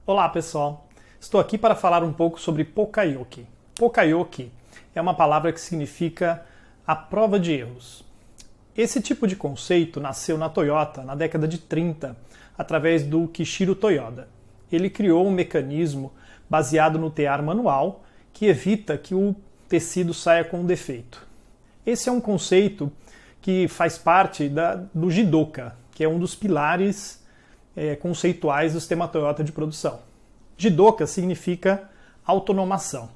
Olá pessoal, estou aqui para falar um pouco sobre Pokayoke. Pokayoke é uma palavra que significa a prova de erros. Esse tipo de conceito nasceu na Toyota na década de 30, através do Kishiro Toyoda. Ele criou um mecanismo baseado no tear manual que evita que o tecido saia com um defeito. Esse é um conceito que faz parte do Jidoka, que é um dos pilares conceituais do sistema Toyota de produção. Jidoka significa autonomação.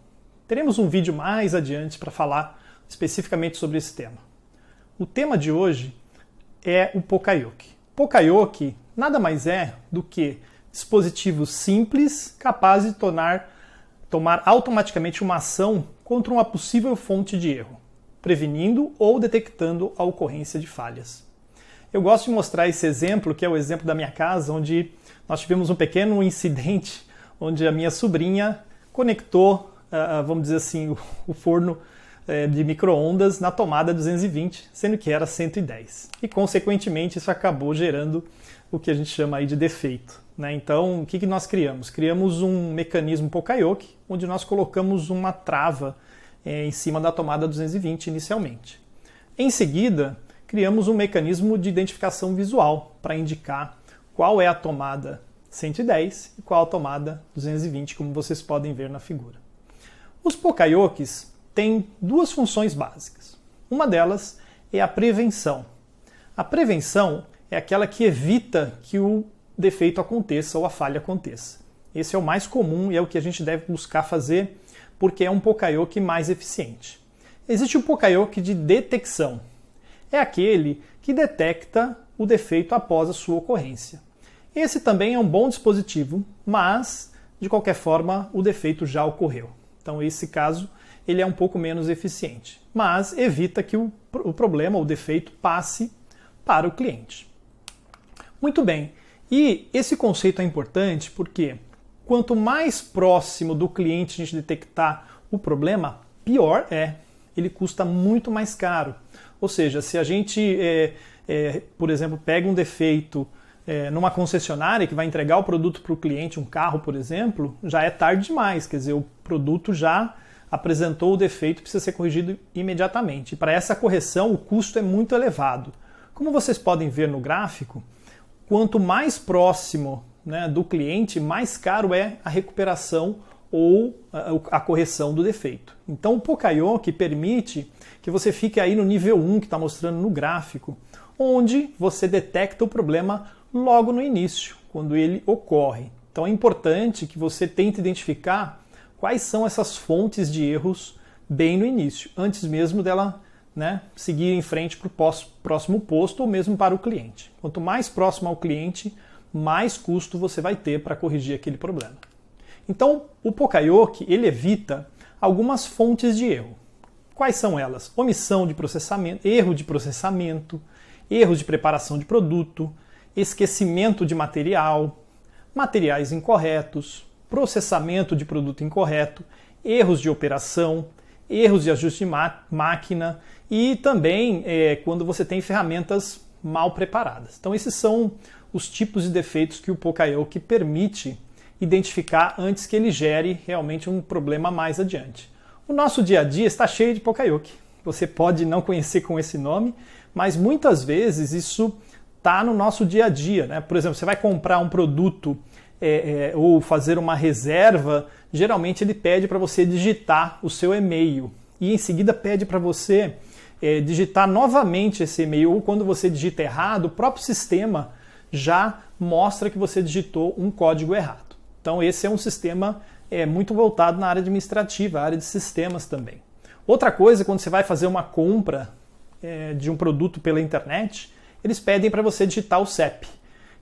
Teremos um vídeo mais adiante para falar especificamente sobre esse tema. O tema de hoje é o Pokayoke. Pokayoke nada mais é do que dispositivos simples capazes de tomar automaticamente uma ação contra uma possível fonte de erro, prevenindo ou detectando a ocorrência de falhas. Eu gosto de mostrar esse exemplo, que é o exemplo da minha casa, onde nós tivemos um pequeno incidente, onde a minha sobrinha conectou, vamos dizer assim, o forno de micro-ondas na tomada 220, sendo que era 110. E, consequentemente, isso acabou gerando o que a gente chama aí de defeito. Então, o que nós criamos? Criamos um mecanismo Pokayoke, onde nós colocamos uma trava em cima da tomada 220 inicialmente. Em seguida, criamos um mecanismo de identificação visual para indicar qual é a tomada 110 e qual a tomada 220, como vocês podem ver na figura. Os Pokayokes têm duas funções básicas. Uma delas é a prevenção. A prevenção é aquela que evita que o defeito aconteça ou a falha aconteça. Esse é o mais comum e é o que a gente deve buscar fazer porque é um Pokayoke mais eficiente. Existe o Pokayoke de detecção. É aquele que detecta o defeito após a sua ocorrência. Esse também é um bom dispositivo, mas, de qualquer forma, o defeito já ocorreu. Então, esse caso, ele é um pouco menos eficiente, mas evita que o problema, o defeito, passe para o cliente. Muito bem, e esse conceito é importante porque quanto mais próximo do cliente a gente detectar o problema, pior é. Ele custa muito mais caro. Ou seja, se a gente, por exemplo, pega um defeito numa concessionária que vai entregar o produto para o cliente, um carro, por exemplo, já é tarde demais. Quer dizer, o produto já apresentou o defeito e precisa ser corrigido imediatamente. E para essa correção, o custo é muito elevado. Como vocês podem ver no gráfico, quanto mais próximo do cliente, mais caro é a recuperação ou a correção do defeito. Então o Pokayoke permite que você fique aí no nível 1, que está mostrando no gráfico, onde você detecta o problema logo no início, quando ele ocorre. Então é importante que você tente identificar quais são essas fontes de erros bem no início, antes mesmo dela seguir em frente para o próximo posto ou mesmo para o cliente. Quanto mais próximo ao cliente, mais custo você vai ter para corrigir aquele problema. Então, o Pokayoke ele evita algumas fontes de erro. Quais são elas? Omissão de processamento, erro de processamento, erros de preparação de produto, esquecimento de material, materiais incorretos, processamento de produto incorreto, erros de operação, erros de ajuste de máquina e também quando você tem ferramentas mal preparadas. Então, esses são os tipos de defeitos que o Pokayoke permite identificar antes que ele gere realmente um problema mais adiante. O nosso dia a dia está cheio de Pokayoke. Você pode não conhecer com esse nome, mas muitas vezes isso está no nosso dia a dia. Por exemplo, você vai comprar um produto ou fazer uma reserva, geralmente ele pede para você digitar o seu e-mail e em seguida pede para você digitar novamente esse e-mail, ou quando você digita errado, o próprio sistema já mostra que você digitou um código errado. Então esse é um sistema muito voltado na área administrativa, área de sistemas também. Outra coisa, quando você vai fazer uma compra de um produto pela internet, eles pedem para você digitar o CEP.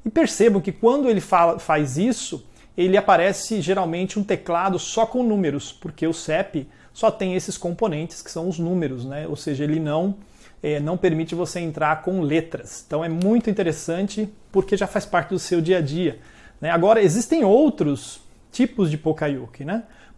E percebam que quando ele faz isso, ele aparece geralmente um teclado só com números, porque o CEP só tem esses componentes que são os números, ou seja, ele não permite você entrar com letras. Então é muito interessante porque já faz parte do seu dia a dia. Agora, existem outros tipos de Pokayoke.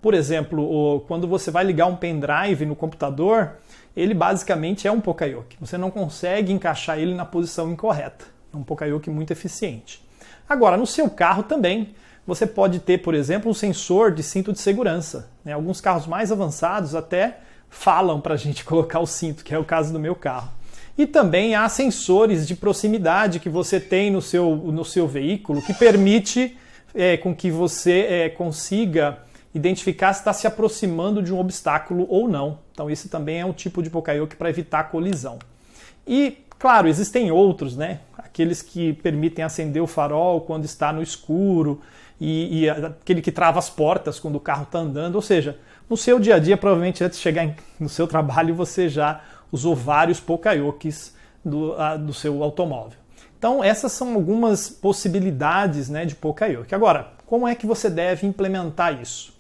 Por exemplo, quando você vai ligar um pendrive no computador, ele basicamente é um Pokayoke. Você não consegue encaixar ele na posição incorreta. É um Pokayoke muito eficiente. Agora, no seu carro também, você pode ter, por exemplo, um sensor de cinto de segurança. Né? Alguns carros mais avançados até falam para a gente colocar o cinto, que é o caso do meu carro. E também há sensores de proximidade que você tem no seu veículo que permite com que você consiga identificar se está se aproximando de um obstáculo ou não. Então esse também é um tipo de Poka-yoke para evitar colisão. E, claro, existem outros, né? Aqueles que permitem acender o farol quando está no escuro e aquele que trava as portas quando o carro está andando. Ou seja, no seu dia a dia, provavelmente antes de chegar no seu trabalho, você já usou vários Poka-yokes do seu automóvel. Então essas são algumas possibilidades, né, de Poka-yoke. Agora, como é que você deve implementar isso?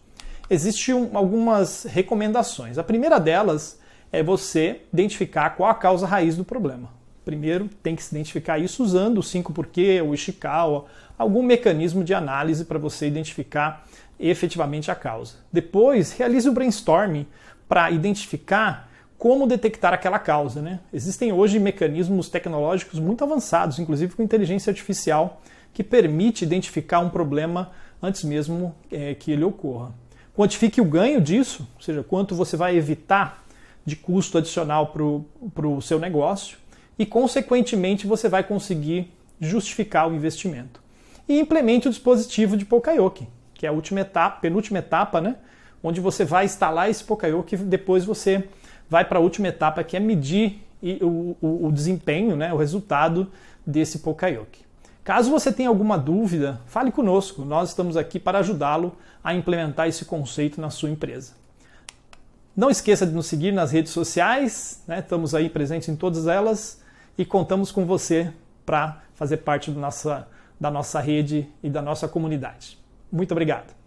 Existem algumas recomendações. A primeira delas é você identificar qual a causa raiz do problema. Primeiro, tem que se identificar isso usando o 5porquê, o Ishikawa, algum mecanismo de análise para você identificar efetivamente a causa. Depois, realize o brainstorming para identificar como detectar aquela causa. Né? Existem hoje mecanismos tecnológicos muito avançados, inclusive com inteligência artificial, que permite identificar um problema antes mesmo que ele ocorra. Quantifique o ganho disso, ou seja, quanto você vai evitar de custo adicional para o seu negócio e, consequentemente, você vai conseguir justificar o investimento. E implemente o dispositivo de Poka-yoke, que é a última etapa, penúltima etapa, né? Onde você vai instalar esse Poka-yoke e depois você vai para a última etapa, que é medir o desempenho, né? O resultado desse Poka-yoke. Caso você tenha alguma dúvida, fale conosco. Nós estamos aqui para ajudá-lo a implementar esse conceito na sua empresa. Não esqueça de nos seguir nas redes sociais, né? Estamos aí presentes em todas elas e contamos com você para fazer parte da nossa rede e da nossa comunidade. Muito obrigado.